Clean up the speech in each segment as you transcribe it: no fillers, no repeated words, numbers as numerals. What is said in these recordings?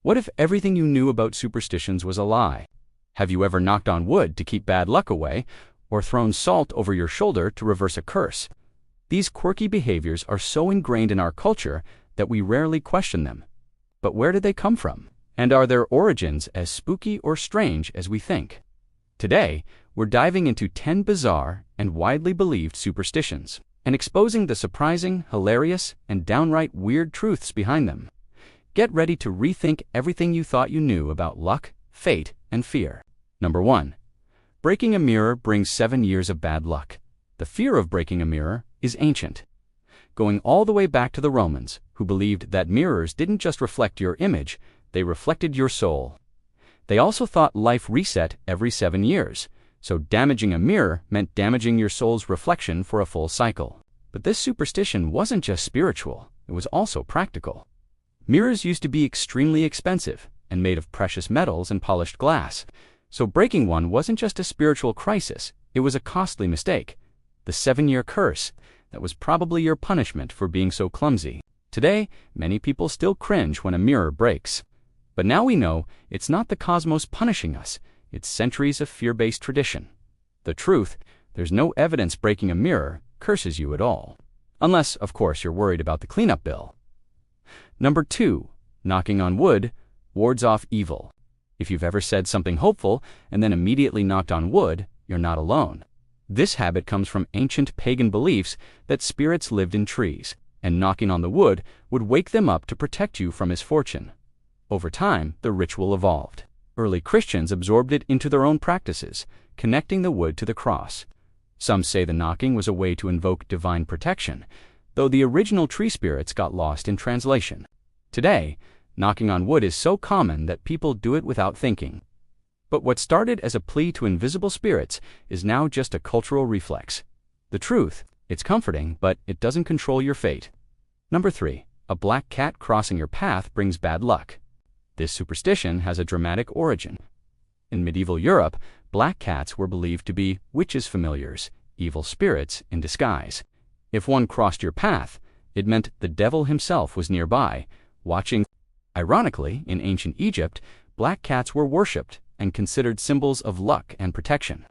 What if everything you knew about superstitions was a lie? Have you ever knocked on wood to keep bad luck away, or thrown salt over your shoulder to reverse a curse? These quirky behaviors are so ingrained in our culture that we rarely question them. But where did they come from? And are their origins as spooky or strange as we think? Today, we're diving into 10 bizarre and widely believed superstitions, and exposing the surprising, hilarious, and downright weird truths behind them. Get ready to rethink everything you thought you knew about luck, fate, and fear. Number 1. Breaking a mirror brings 7 years of bad luck. The fear of breaking a mirror is ancient, going all the way back to the Romans, who believed that mirrors didn't just reflect your image, they reflected your soul. They also thought life reset every 7 years, so damaging a mirror meant damaging your soul's reflection for a full cycle. But this superstition wasn't just spiritual, it was also practical. Mirrors used to be extremely expensive and made of precious metals and polished glass, so breaking one wasn't just a spiritual crisis, it was a costly mistake. The 7-year curse, that was probably your punishment for being so clumsy. Today, many people still cringe when a mirror breaks. But now we know it's not the cosmos punishing us, it's centuries of fear-based tradition. The truth, there's no evidence breaking a mirror curses you at all. Unless, of course, you're worried about the cleanup bill. Number 2. Knocking on wood wards off evil. If you've ever said something hopeful and then immediately knocked on wood, you're not alone. This habit comes from ancient pagan beliefs that spirits lived in trees, and knocking on the wood would wake them up to protect you from misfortune. Over time, the ritual evolved. Early Christians absorbed it into their own practices, connecting the wood to the cross. Some say the knocking was a way to invoke divine protection, though the original tree spirits got lost in translation. Today, knocking on wood is so common that people do it without thinking. But what started as a plea to invisible spirits is now just a cultural reflex. The truth, it's comforting, but it doesn't control your fate. Number 3. A black cat crossing your path brings bad luck. This superstition has a dramatic origin. In medieval Europe, black cats were believed to be witches' familiars, evil spirits in disguise. If one crossed your path, it meant the devil himself was nearby, watching. Ironically, in ancient Egypt, black cats were worshipped and considered symbols of luck and protection.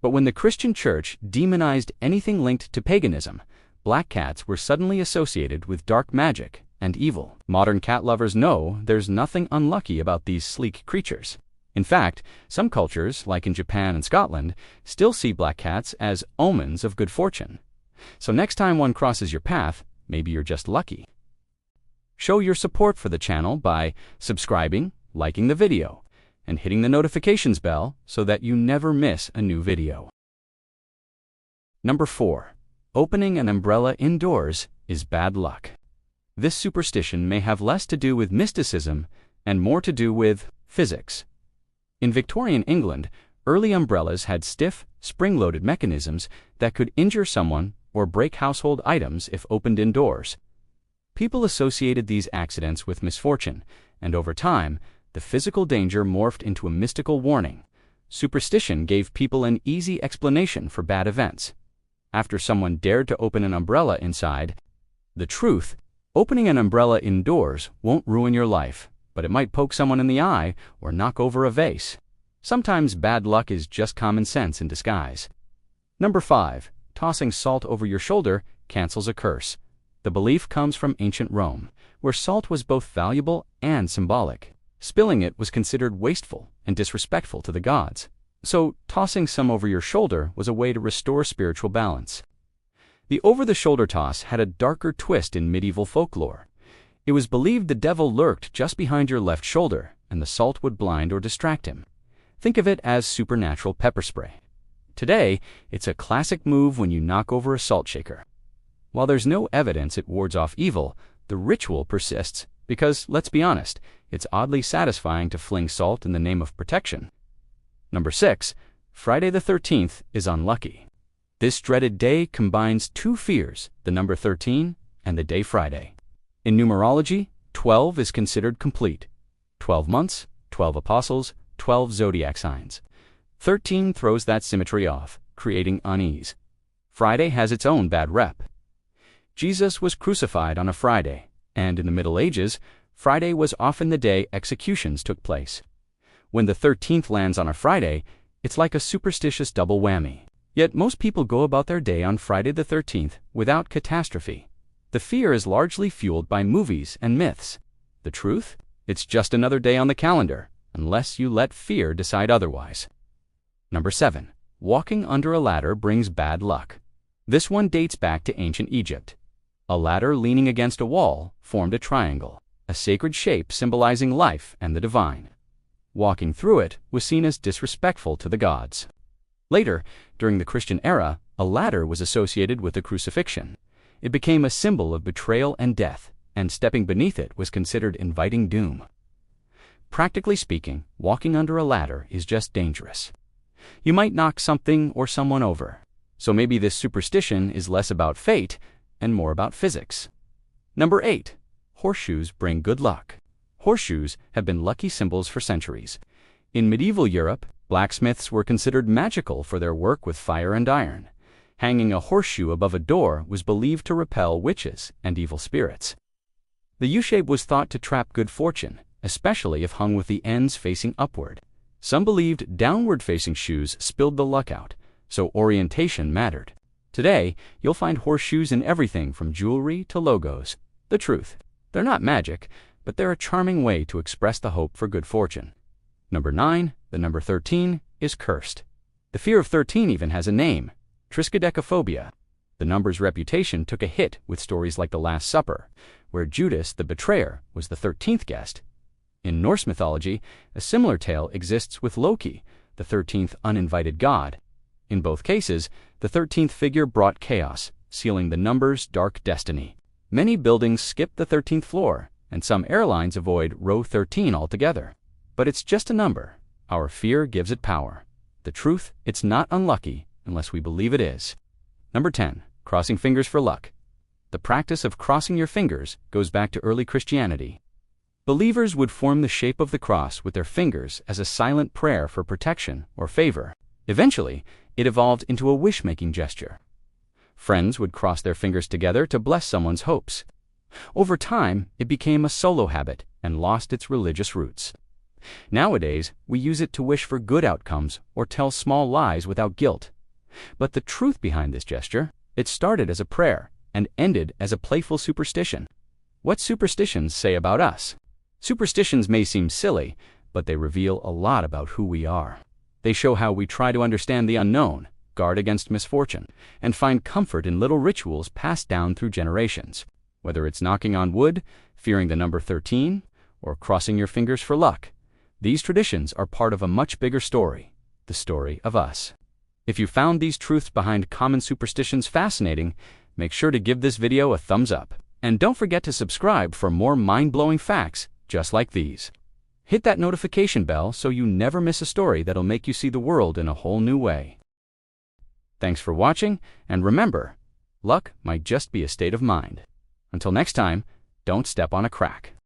But when the Christian church demonized anything linked to paganism, black cats were suddenly associated with dark magic and evil. Modern cat lovers know there's nothing unlucky about these sleek creatures. In fact, some cultures, like in Japan and Scotland, still see black cats as omens of good fortune. So next time one crosses your path, maybe you're just lucky. Show your support for the channel by subscribing, liking the video, and hitting the notifications bell so that you never miss a new video. Number 4. Opening an umbrella indoors is bad luck. This superstition may have less to do with mysticism and more to do with physics. In Victorian England, early umbrellas had stiff, spring-loaded mechanisms that could injure someone or break household items if opened indoors. People associated these accidents with misfortune, and over time, the physical danger morphed into a mystical warning. Superstition gave people an easy explanation for bad events. After someone dared to open an umbrella inside, the truth, opening an umbrella indoors won't ruin your life, but it might poke someone in the eye or knock over a vase. Sometimes bad luck is just common sense in disguise. Number 5. Tossing salt over your shoulder cancels a curse. The belief comes from ancient Rome, where salt was both valuable and symbolic. Spilling it was considered wasteful and disrespectful to the gods. So, tossing some over your shoulder was a way to restore spiritual balance. The over-the-shoulder toss had a darker twist in medieval folklore. It was believed the devil lurked just behind your left shoulder, and the salt would blind or distract him. Think of it as supernatural pepper spray. Today, it's a classic move when you knock over a salt shaker. While there's no evidence it wards off evil, the ritual persists because, let's be honest, it's oddly satisfying to fling salt in the name of protection. Number 6. Friday the 13th is unlucky. This dreaded day combines two fears, the number 13 and the day Friday. In numerology, 12 is considered complete. 12 months, 12 apostles, 12 zodiac signs. 13 throws that symmetry off, creating unease. Friday has its own bad rep. Jesus was crucified on a Friday, and in the Middle Ages, Friday was often the day executions took place. When the 13th lands on a Friday, it's like a superstitious double whammy. Yet most people go about their day on Friday the 13th without catastrophe. The fear is largely fueled by movies and myths. The truth? It's just another day on the calendar, unless you let fear decide otherwise. Number 7. Walking under a ladder brings bad luck. This one dates back to ancient Egypt. A ladder leaning against a wall formed a triangle, a sacred shape symbolizing life and the divine. Walking through it was seen as disrespectful to the gods. Later, during the Christian era, a ladder was associated with the crucifixion. It became a symbol of betrayal and death, and stepping beneath it was considered inviting doom. Practically speaking, walking under a ladder is just dangerous. You might knock something or someone over. So maybe this superstition is less about fate and more about physics. Number 8. Horseshoes bring good luck. Horseshoes have been lucky symbols for centuries. In medieval Europe, blacksmiths were considered magical for their work with fire and iron. Hanging a horseshoe above a door was believed to repel witches and evil spirits. The U-shape was thought to trap good fortune, especially if hung with the ends facing upward. Some believed downward-facing shoes spilled the luck out, so orientation mattered. Today, you'll find horseshoes in everything from jewelry to logos. The truth, they're not magic, but they're a charming way to express the hope for good fortune. Number 9, the number 13, is cursed. The fear of 13 even has a name, triskaidekaphobia. The number's reputation took a hit with stories like The Last Supper, where Judas, the betrayer, was the 13th guest. In Norse mythology, a similar tale exists with Loki, the 13th uninvited god. In both cases, the 13th figure brought chaos, sealing the number's dark destiny. Many buildings skip the 13th floor, and some airlines avoid row 13 altogether. But it's just a number. Our fear gives it power. The truth, it's not unlucky unless we believe it is. Number 10. Crossing fingers for luck. The practice of crossing your fingers goes back to early Christianity. Believers would form the shape of the cross with their fingers as a silent prayer for protection or favor. Eventually, it evolved into a wish-making gesture. Friends would cross their fingers together to bless someone's hopes. Over time, it became a solo habit and lost its religious roots. Nowadays, we use it to wish for good outcomes or tell small lies without guilt. But the truth behind this gesture, it started as a prayer and ended as a playful superstition. What superstitions say about us? Superstitions may seem silly, but they reveal a lot about who we are. They show how we try to understand the unknown, guard against misfortune, and find comfort in little rituals passed down through generations. Whether it's knocking on wood, fearing the number 13, or crossing your fingers for luck, these traditions are part of a much bigger story, the story of us. If you found these truths behind common superstitions fascinating, make sure to give this video a thumbs up. And don't forget to subscribe for more mind-blowing facts just like these. Hit that notification bell so you never miss a story that'll make you see the world in a whole new way. Thanks for watching, and remember, luck might just be a state of mind. Until next time, don't step on a crack.